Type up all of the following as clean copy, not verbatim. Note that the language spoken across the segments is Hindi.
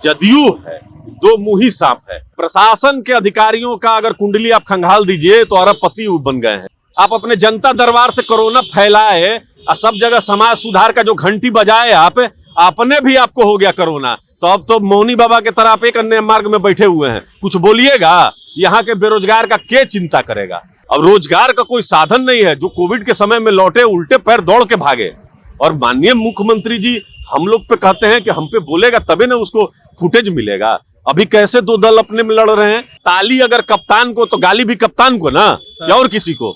जदयू है, दो मुही सांप है। प्रशासन के अधिकारियों का अगर कुंडली आप खंगाल दीजिए तो अरबपति बन गए हैं। आप अपने जनता दरबार से कोरोना फैलाए और सब जगह समाज सुधार का जो घंटी बजाए आप, आपने भी आपको हो गया कोरोना, तो अब तो मौनी बाबा के तरह आप एक अन्य मार्ग में बैठे हुए हैं। कुछ बोलिएगा, यहाँ के बेरोजगार का क्या चिंता करेगा? अब रोजगार का कोई साधन नहीं है। जो कोविड के समय में लौटे उल्टे पैर दौड़ के भागे। और माननीय मुख्यमंत्री जी हम लोग पे कहते हैं कि हम पे बोलेगा तभी ना उसको फुटेज मिलेगा। अभी कैसे दो दल अपने में लड़ रहे हैं। ताली अगर कप्तान को तो गाली भी कप्तान को ना, या और किसी को।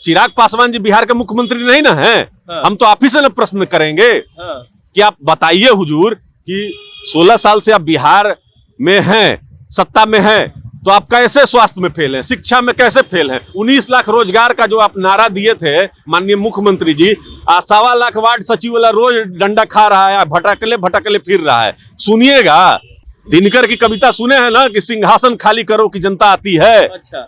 चिराग पासवान जी बिहार के मुख्यमंत्री नहीं ना है। हम तो आप ही से ना प्रश्न करेंगे कि आप बताइए हुजूर कि 16 साल से आप बिहार में हैं, सत्ता में हैं, तो आप कैसे स्वास्थ्य में फेल हैं, शिक्षा में कैसे फेल हैं? 19 लाख रोजगार का जो आप नारा दिए थे माननीय मुख्यमंत्री जी, 1.25 लाख वार्ड सचिव वाला रोज डंडा खा रहा है, भटकले फिर रहा है। सुनिएगा, दिनकर की कविता सुने हैं ना कि सिंहासन खाली करो कि जनता आती है। अच्छा।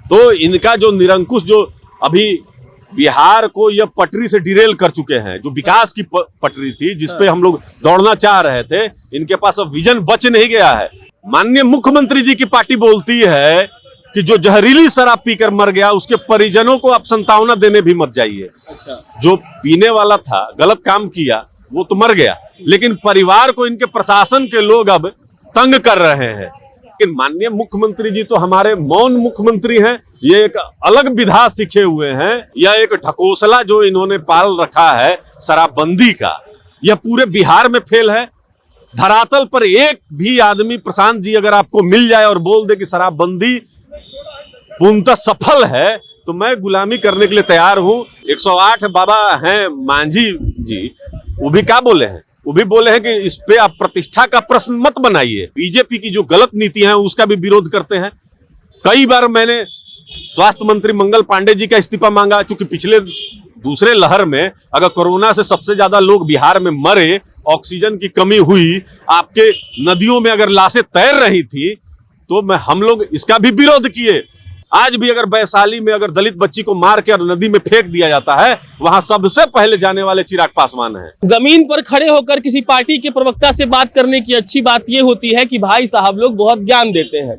तो इनका जो निरंकुश, जो अभी बिहार को यह पटरी से डिरेल कर चुके हैं, जो विकास की पटरी थी जिसपे हम लोग दौड़ना चाह रहे थे, इनके पास अब विजन बच नहीं गया है। माननीय मुख्यमंत्री जी की पार्टी बोलती है कि जो जहरीली शराब पीकर मर गया उसके परिजनों को आप संतावना देने भी मत जाइए। अच्छा। जो पीने वाला था, गलत काम किया, वो तो मर गया, लेकिन परिवार को इनके प्रशासन के लोग अब तंग कर रहे हैं। लेकिन माननीय मुख्यमंत्री जी तो हमारे मौन मुख्यमंत्री हैं। ये एक अलग विधा सीखे हुए हैं। यह एक ढकोसला जो इन्होंने पाल रखा है शराबबंदी का, यह पूरे बिहार में फेल है। धरातल पर एक भी आदमी, प्रशांत जी, अगर आपको मिल जाए और बोल दे कि शराबबंदी पूर्णतः सफल है, तो मैं गुलामी करने के लिए तैयार हूं। 108 बाबा हैं मांझी जी, वो भी क्या बोले हैं? वो भी बोले हैं कि इस पे आप प्रतिष्ठा का प्रश्न मत बनाइए। बीजेपी की जो गलत नीतियां हैं उसका भी विरोध करते हैं। कई बार मैंने स्वास्थ्य मंत्री मंगल पांडे जी का इस्तीफा मांगा, चूंकि पिछले दूसरे लहर में अगर कोरोना से सबसे ज्यादा लोग बिहार में मरे, ऑक्सीजन की कमी हुई, आपके नदियों में अगर लाशें तैर रही थी, तो हम लोग इसका भी विरोध किए। आज भी अगर वैशाली में अगर दलित बच्ची को मार के नदी में फेंक दिया जाता है, वहां सबसे पहले जाने वाले चिराग पासवान हैं। जमीन पर खड़े होकर किसी पार्टी के प्रवक्ता से बात करने की अच्छी बात यह होती है कि भाई साहब लोग बहुत ज्ञान देते हैं।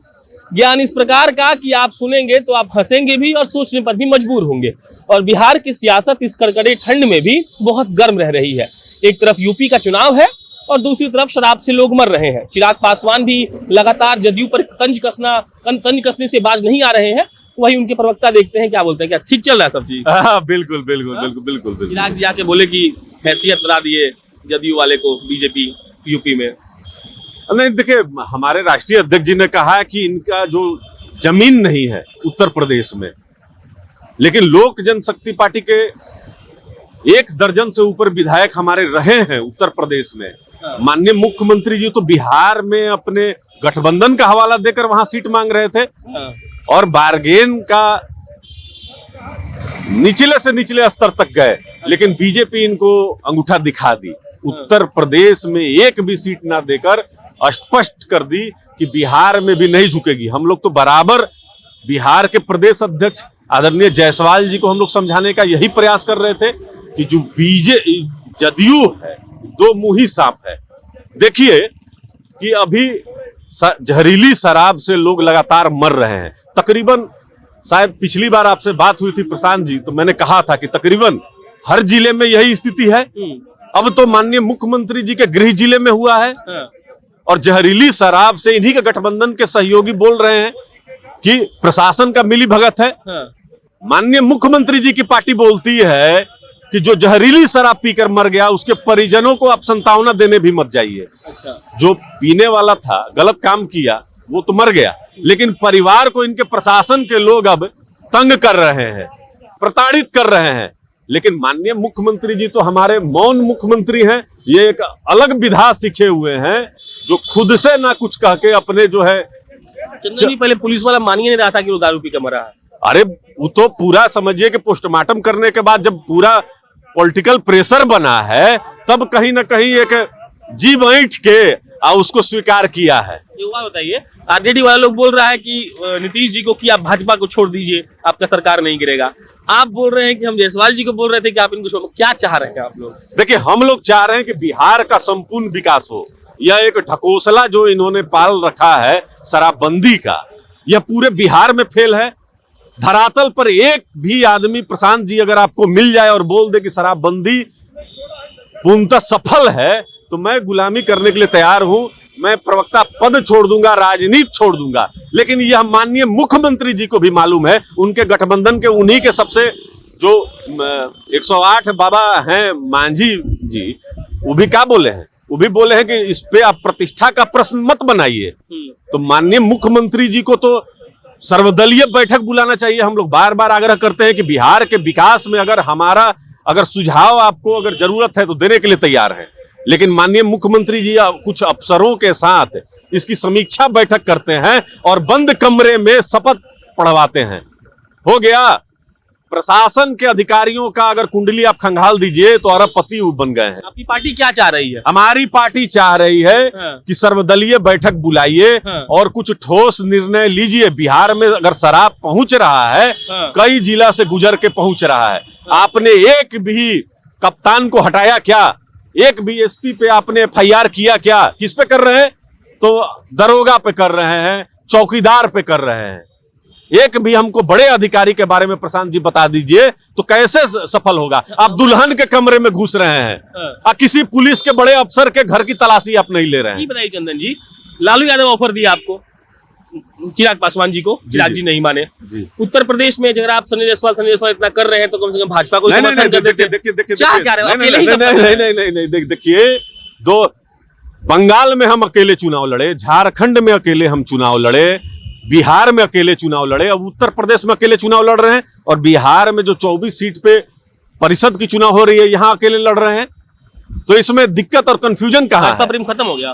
ज्ञान इस प्रकार का कि आप सुनेंगे तो आप हंसेंगे भी और सोचने पर भी मजबूर होंगे। और बिहार की सियासत इस कड़कड़े ठंड में भी बहुत गर्म रह रही है। एक तरफ यूपी का चुनाव है और दूसरी तरफ शराब से लोग मर रहे हैं। चिराग पासवान भी लगातार जदयू पर तंज कसने से बाज नहीं आ रहे हैं। वही उनके प्रवक्ता देखते हैं क्या बोलते हैं, क्या ठीक चल रहा है सब चीज? बिल्कुल बिल्कुल बिल्कुल बिल्कुल। चिराग जी आके बोले कि हैसियत बना दिए जदयू वाले को बीजेपी यूपी में। नहीं, देखिए, हमारे राष्ट्रीय अध्यक्ष जी ने कहा कि इनका जो जमीन नहीं है उत्तर प्रदेश में, लेकिन लोक जनशक्ति पार्टी के 1 दर्जन से ऊपर विधायक हमारे रहे हैं उत्तर प्रदेश में। माननीय मुख्यमंत्री जी तो बिहार में अपने गठबंधन का हवाला देकर वहां सीट मांग रहे थे और बार्गेन का निचले से निचले स्तर तक गए, लेकिन बीजेपी इनको अंगूठा दिखा दी। उत्तर प्रदेश में एक भी सीट ना देकर स्पष्ट कर दी कि बिहार में भी नहीं झुकेगी। हम लोग तो बराबर बिहार के प्रदेश अध्यक्ष आदरणीय जायसवाल जी को हम लोग समझाने का यही प्रयास कर रहे थे कि जो जदयू है, दो मुही सांप है। देखिए कि अभी जहरीली शराब से लोग लगातार मर रहे हैं। तकरीबन, शायद पिछली बार आपसे बात हुई थी प्रशांत जी, तो मैंने कहा था कि तकरीबन हर जिले में यही स्थिति है। अब तो माननीय मुख्यमंत्री जी के गृह जिले में हुआ है और जहरीली शराब से इन्हीं के गठबंधन के सहयोगी बोल रहे हैं कि प्रशासन का मिली भगत है। माननीय मुख्यमंत्री जी की पार्टी बोलती है कि जो जहरीली शराब पीकर मर गया उसके परिजनों को आप संतावना देने भी मत जाइए। अच्छा। जो पीने वाला था, गलत काम किया, वो तो मर गया, लेकिन परिवार को इनके प्रशासन के लोग अब तंग कर रहे हैं, प्रताड़ित कर रहे हैं। लेकिन माननीय मुख्यमंत्री जी तो हमारे मौन मुख्यमंत्री हैं। ये एक अलग विधा सीखे हुए हैं जो खुद से ना कुछ कह के अपने जो है। पहले पुलिस वाला मान ही नहीं रहा था कि वो दारू पी के मरा है। अरे वो तो पूरा समझिए कि पोस्टमार्टम करने के बाद जब पूरा पॉलिटिकल प्रेशर बना है, तब कहीं ना कहीं एक जी बैठ के उसको स्वीकार किया है। बताइए, आरजेडी वाले लोग बोल रहा है कि नीतीश जी को कि आप भाजपा को छोड़ दीजिए, आपका सरकार नहीं गिरेगा। आप बोल रहे हैं कि हम जायसवाल जी को बोल रहे थे कि आप इनको छोड़ो। क्या चाह रहे हैं आप लोग? देखिए, हम लोग चाह रहे हैं कि बिहार का संपूर्ण विकास हो। यह एक ढकोसला जो इन्होंने पाल रखा है शराबबंदी का, यह पूरे बिहार में फेल है। धरातल पर एक भी आदमी, प्रशांत जी, अगर आपको मिल जाए और बोल दे कि शराबबंदी पूर्णतः सफल है, तो मैं गुलामी करने के लिए तैयार हूं। मैं प्रवक्ता पद छोड़ दूंगा, राजनीति छोड़ दूंगा। लेकिन यह माननीय मुख्यमंत्री जी को भी मालूम है, उनके गठबंधन के उन्हीं के सबसे जो 108 बाबा हैं मांझी जी, वो भी क्या बोले हैं, वो भी बोले हैं कि इस पे आप प्रतिष्ठा का प्रश्न मत बनाइए। तो माननीय मुख्यमंत्री जी को तो सर्वदलीय बैठक बुलाना चाहिए। हम लोग बार बार आग्रह करते हैं कि बिहार के विकास में अगर सुझाव आपको अगर जरूरत है तो देने के लिए तैयार हैं। लेकिन माननीय मुख्यमंत्री जी कुछ अफसरों के साथ इसकी समीक्षा बैठक करते हैं और बंद कमरे में शपथ पढ़वाते हैं। हो गया। प्रशासन के अधिकारियों का अगर कुंडली आप खंगाल दीजिए तो अरबपति बन गए हैं। आपकी पार्टी क्या चाह रही है? हमारी पार्टी चाह रही है कि सर्वदलीय बैठक बुलाइए और कुछ ठोस निर्णय लीजिए। बिहार में अगर शराब पहुंच रहा है, कई जिला से गुजर के पहुंच रहा है। आपने एक भी कप्तान को हटाया क्या? एक भी एसपी पे आपने FIR किया क्या? किस पे कर रहे हैं? तो दरोगा पे कर रहे हैं, चौकीदार पे कर रहे हैं। एक भी हमको बड़े अधिकारी के बारे में प्रशांत जी बता दीजिए तो कैसे सफल होगा? आप दुल्हन के कमरे में घुस रहे हैं, किसी पुलिस के बड़े अफसर के घर की तलाशी आप नहीं ले रहे हैं। बताइए चंदन जी, लालू यादव ऑफर दिया आपको, चिराग पासवान जी को, चिराग जी नहीं माने। उत्तर प्रदेश में अगर आप संजय जायसवाल इतना कर रहे हैं तो कम से कम भाजपा को समर्थन कर देते। नहीं, देखिए, दो बंगाल में हम अकेले चुनाव लड़े, झारखंड में अकेले हम चुनाव लड़े, बिहार में अकेले चुनाव लड़े, अब उत्तर प्रदेश में अकेले चुनाव लड़ रहे हैं। और बिहार में जो 24 सीट पे परिषद की चुनाव हो रही है, यहां अकेले लड़ रहे हैं। तो इसमें दिक्कत और कंफ्यूजन कहां है? भाजपा प्रेम खत्म हो गया।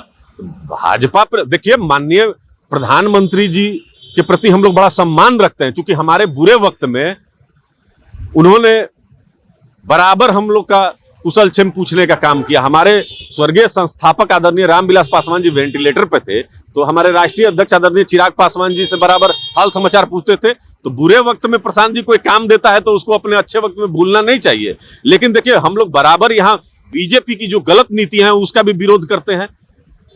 भाजपा देखिए, माननीय प्रधानमंत्री जी के प्रति हम लोग बड़ा सम्मान रखते हैं, क्योंकि हमारे बुरे वक्त में उन्होंने बराबर हम लोग का कुशल क्षेम पूछने का काम किया। हमारे स्वर्गीय संस्थापक आदरणीय रामविलास पासवान जी वेंटिलेटर पे थे, तो हमारे राष्ट्रीय अध्यक्ष आदरणीय चिराग पासवान जी से बराबर हाल समाचार पूछते थे। तो बुरे वक्त में प्रशांत जी कोई काम देता है तो उसको अपने अच्छे वक्त में भूलना नहीं चाहिए। लेकिन देखिए, हम लोग बराबर यहाँ बीजेपी की जो गलत नीतियां हैं उसका भी विरोध करते हैं।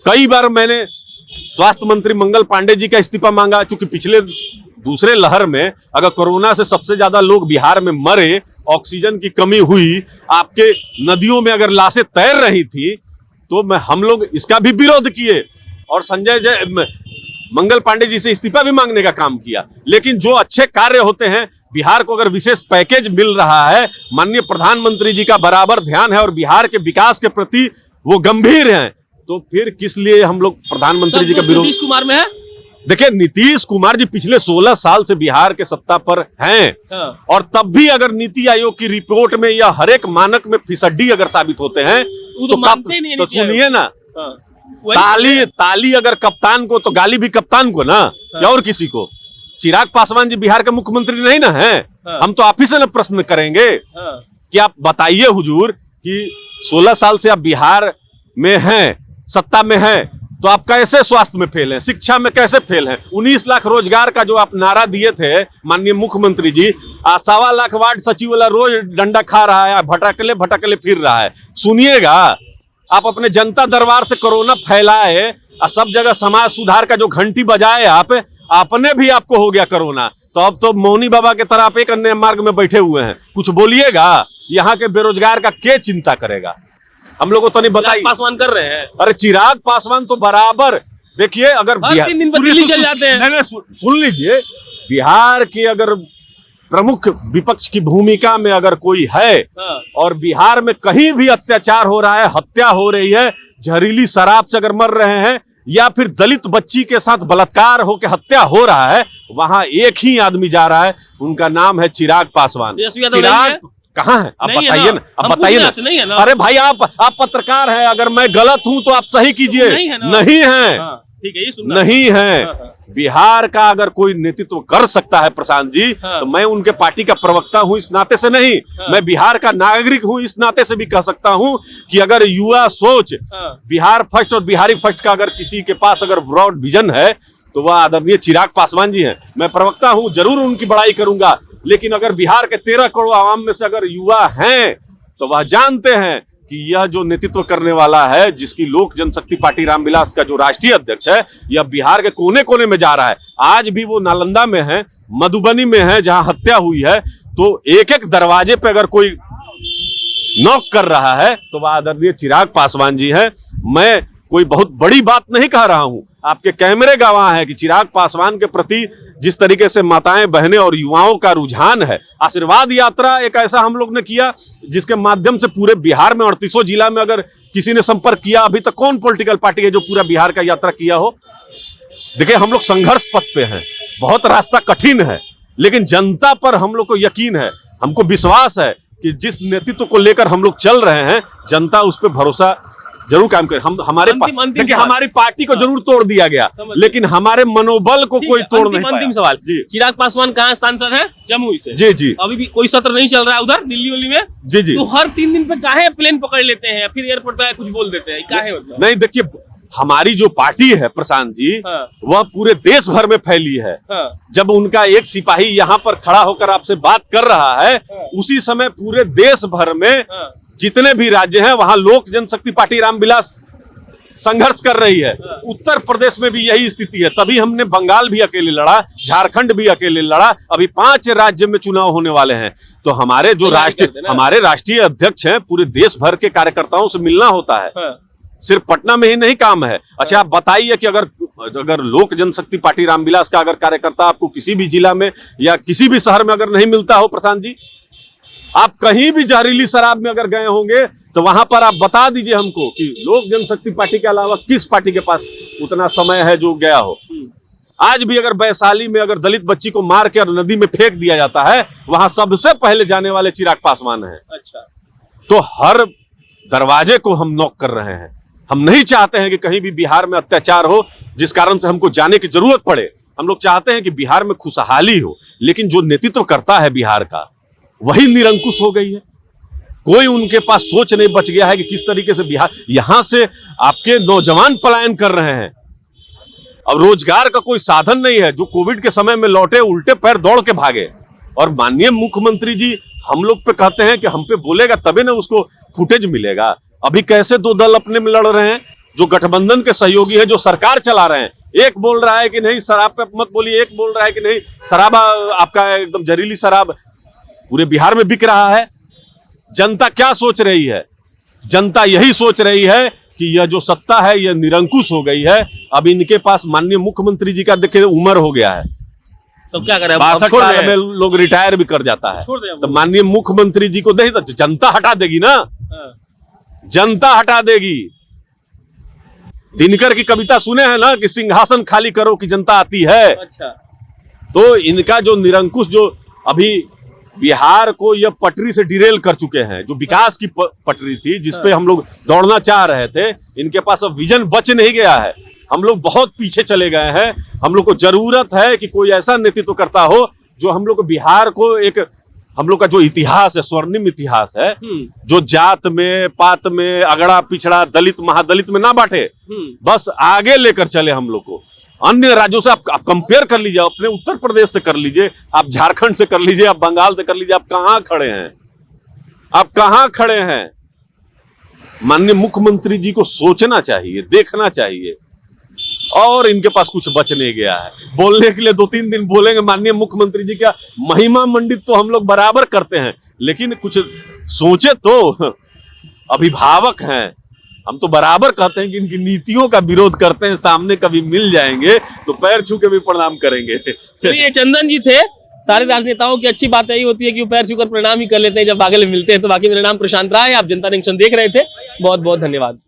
कई बार मैंने स्वास्थ्य मंत्री मंगल पांडे जी का इस्तीफा मांगा, चूंकि पिछले दूसरे लहर में अगर कोरोना से सबसे ज्यादा लोग बिहार में मरे, ऑक्सीजन की कमी हुई, आपके नदियों में अगर लाशें तैर रही थी, तो हम लोग इसका भी विरोध किए और मंगल पांडे जी से इस्तीफा भी मांगने का काम किया। लेकिन जो अच्छे कार्य होते हैं, बिहार को अगर विशेष पैकेज मिल रहा है, माननीय प्रधानमंत्री जी का बराबर ध्यान है और बिहार के विकास के प्रति वो गंभीर हैं, तो फिर किस लिए हम लोग प्रधानमंत्री जी का विरोध? नीतीश कुमार में है। देखिए, नीतीश कुमार जी पिछले 16 साल से बिहार के सत्ता पर हैं, और तब भी अगर नीति आयोग की रिपोर्ट में या हर एक मानक में फिसड्डी अगर साबित होते हैं तो सुनिए ना, ताली अगर कप्तान को तो गाली भी कप्तान को ना, या और किसी को। चिराग पासवान जी बिहार के मुख्यमंत्री नहीं ना हैं। हम तो आप ही से ना प्रश्न करेंगे कि आप बताइए हुजूर कि 16 साल से आप बिहार में हैं, सत्ता में हैं, तो आप कैसे स्वास्थ्य में फेल हैं, शिक्षा में कैसे फेल हैं? 19 लाख रोजगार का जो आप नारा दिए थे माननीय मुख्यमंत्री जी, 1.25 लाख वार्ड सचिव वाला रोज डंडा खा रहा है, भटकले फिर रहा है। सुनिएगा, आप अपने जनता दरबार से कोरोना फैलाए और सब जगह समाज सुधार का जो घंटी बजाए आपने भी आपको हो गया कोरोना। तो अब तो मौनी बाबा के तरह आप एक अन्य मार्ग में बैठे हुए हैं। कुछ बोलिएगा, यहाँ के बेरोजगार का क्या चिंता करेगा? हम लोग को तो नहीं बताइए। पासवान कर रहे हैं। अरे चिराग पासवान तो बराबर, देखिए, अगर सुन लीजिए, बिहार के अगर प्रमुख विपक्ष की भूमिका में अगर कोई है और बिहार में कहीं भी अत्याचार हो रहा है, हत्या हो रही है, जहरीली शराब से अगर मर रहे हैं, या फिर दलित बच्ची के साथ बलात्कार होकर हत्या हो रहा है, वहां एक ही आदमी जा रहा है, उनका नाम है चिराग पासवान। चिराग कहाँ है? आप बताइए ना, आप बताइए ना। अरे भाई, आप पत्रकार हैं, अगर मैं गलत हूं तो आप सही कीजिए। नहीं है, ठीक है, ये सुनना नहीं है। बिहार का अगर कोई नेतृत्व कर सकता है प्रशांत जी, तो मैं उनके पार्टी का प्रवक्ता हूं इस नाते से नहीं, मैं बिहार का नागरिक हूं इस नाते से भी कह सकता हूं कि अगर युवा सोच, बिहार फर्स्ट और बिहारी फर्स्ट का अगर किसी के पास अगर ब्रॉड विजन है तो वह आदरणीय चिराग पासवान जी हैं। मैं प्रवक्ता हूं, जरूर उनकी बड़ाई करूंगा, लेकिन अगर बिहार के 13 करोड़ आवाम में से अगर युवा हैं तो वह जानते हैं कि यह जो नेतृत्व करने वाला है, जिसकी लोक जनशक्ति पार्टी रामविलास का जो राष्ट्रीय अध्यक्ष है, यह बिहार के कोने कोने में जा रहा है। आज भी वो नालंदा में है, मधुबनी में है, जहां हत्या हुई है। तो एक एक दरवाजे पे अगर कोई नॉक कर रहा है तो वह आदरणीय चिराग पासवान जी है। मैं कोई बहुत बड़ी बात नहीं कह रहा हूं, आपके कैमरे गवाह हैं कि चिराग पासवान के प्रति जिस तरीके से माताएं, बहनें और युवाओं का रुझान है। आशीर्वाद यात्रा एक ऐसा हम लोग ने किया जिसके माध्यम से पूरे बिहार में 38 जिला में अगर किसी ने संपर्क किया, अभी तक कौन पॉलिटिकल पार्टी है जो पूरा बिहार का यात्रा किया हो? देखिए, हम लोग संघर्ष पथ पे हैं, बहुत रास्ता कठिन है, लेकिन जनता पर हम लोग को यकीन है, हमको विश्वास है कि जिस नेतृत्व को लेकर हम लोग चल रहे हैं, जनता उस पर भरोसा जरूर काम करे। हम हमारे देखिए, हमारी पार्टी को जरूर तोड़ दिया गया, लेकिन हमारे मनोबल को कोई तोड़ नहीं पाया। अंतिम सवाल, चिराग पासवान कहाँ सांसद है? जमुई से। जी जी। अभी भी कोई सत्र नहीं चल रहा है उधर दिल्ली उल्ली में? जी जी। तो हर 3 दिन पे काहे प्लेन पकड़ लेते हैं, फिर एयरपोर्ट पे कुछ बोल देते हैं, काहे मतलब? नहीं, देखिए, हमारी जो पार्टी है प्रशांत जी, हाँ। वह पूरे देश भर में फैली है। हाँ। जब उनका एक सिपाही यहाँ पर खड़ा होकर आपसे बात कर रहा है, उसी समय पूरे देश भर में जितने भी राज्य हैं वहां लोक जनशक्ति पार्टी रामविलास संघर्ष कर रही है। उत्तर प्रदेश में भी यही स्थिति है, तभी हमने बंगाल भी अकेले लड़ा, झारखंड भी अकेले लड़ा, अभी 5 राज्य में चुनाव होने वाले हैं। तो हमारे जो राष्ट्रीय अध्यक्ष हैं, पूरे देश भर के कार्यकर्ताओं से मिलना होता है। सिर्फ पटना में ही नहीं काम है। अच्छा, आप बताइए कि अगर लोक जनशक्ति पार्टी रामविलास का अगर कार्यकर्ता आपको किसी भी जिला में या किसी भी शहर में अगर नहीं मिलता हो प्रशांत जी, आप कहीं भी जहरीली शराब में अगर गए होंगे तो वहां पर आप बता दीजिए हमको कि लोक जनशक्ति पार्टी के अलावा किस पार्टी के पास उतना समय है जो गया हो। आज भी अगर वैशाली में अगर दलित बच्ची को मार के नदी में फेंक दिया जाता है, वहां सबसे पहले जाने वाले चिराग पासवान हैं। अच्छा, तो हर दरवाजे को हम नॉक कर रहे हैं। हम नहीं चाहते हैं कि कहीं भी बिहार में अत्याचार हो जिस कारण से हमको जाने की जरूरत पड़े। हम लोग चाहते हैं कि बिहार में खुशहाली हो, लेकिन जो नेतृत्व करता है बिहार का, वही निरंकुश हो गई है। कोई उनके पास सोच नहीं बच गया है कि किस तरीके से बिहार, यहां से आपके नौजवान पलायन कर रहे हैं। अब रोजगार का कोई साधन नहीं है। जो कोविड के समय में लौटे, उल्टे पैर दौड़ के भागे। और माननीय मुख्यमंत्री जी हम लोग पे कहते हैं कि हम पे बोलेगा तभी ना उसको फुटेज मिलेगा। अभी कैसे 2 दल अपने में लड़ रहे हैं, जो गठबंधन के सहयोगी है, जो सरकार चला रहे हैं। एक बोल रहा है कि नहीं शराब पे मत बोलिए, एक बोल रहा है कि नहीं शराब आपका एकदम जहरीली शराब पूरे बिहार में बिक रहा है। जनता क्या सोच रही है? जनता यही सोच रही है कि यह जो सत्ता है यह निरंकुश हो गई है। अब इनके पास माननीय मुख्यमंत्री जी का देखिए उम्र हो गया है, तो क्या करें? 62 साल में लोग रिटायर भी कर जाता है। तो माननीय मुख्यमंत्री जी को नहीं तो जनता हटा देगी ना, जनता हटा देगी। दिनकर की कविता सुने हैं ना कि सिंहासन खाली करो कि जनता आती है। अच्छा, तो इनका जो निरंकुश, जो अभी बिहार को यह पटरी से डिरेल कर चुके हैं, जो विकास की पटरी थी जिसपे हम लोग दौड़ना चाह रहे थे, इनके पास अब विजन बच नहीं गया है। हम लोग बहुत पीछे चले गए हैं। हम लोग को जरूरत है कि कोई ऐसा नेतृत्व करता हो जो हम लोग को बिहार को एक, हम लोग का जो इतिहास है, स्वर्णिम इतिहास है, जो जात में, पात में, अगड़ा पिछड़ा, दलित महादलित में ना बांटे, बस आगे लेकर चले हम लोग को। अन्य राज्यों से आप कंपेयर कर लीजिए, अपने उत्तर प्रदेश से कर लीजिए, आप झारखंड से कर लीजिए, आप बंगाल से कर लीजिए, आप कहां खड़े हैं? आप कहां खड़े हैं? माननीय मुख्यमंत्री जी को सोचना चाहिए, देखना चाहिए। और इनके पास कुछ बच नहीं गया है। बोलने के लिए 2-3 दिन बोलेंगे माननीय मुख्यमंत्री जी का महिमा मंडित तो हम लोग बराबर करते हैं, लेकिन कुछ सोचे तो। अभिभावक हैं, हम तो बराबर कहते हैं कि इनकी नीतियों का विरोध करते हैं। सामने कभी मिल जाएंगे तो पैर छू के भी प्रणाम करेंगे। तो ये चंदन जी थे। सारे राजनेताओं की अच्छी बात यही होती है कि वो पैर छूकर प्रणाम ही कर लेते हैं जब आगे मिलते हैं। तो बाकी मेरा नाम प्रशांत राय है, आप जनता जंक्शन देख रहे थे। बहुत बहुत धन्यवाद।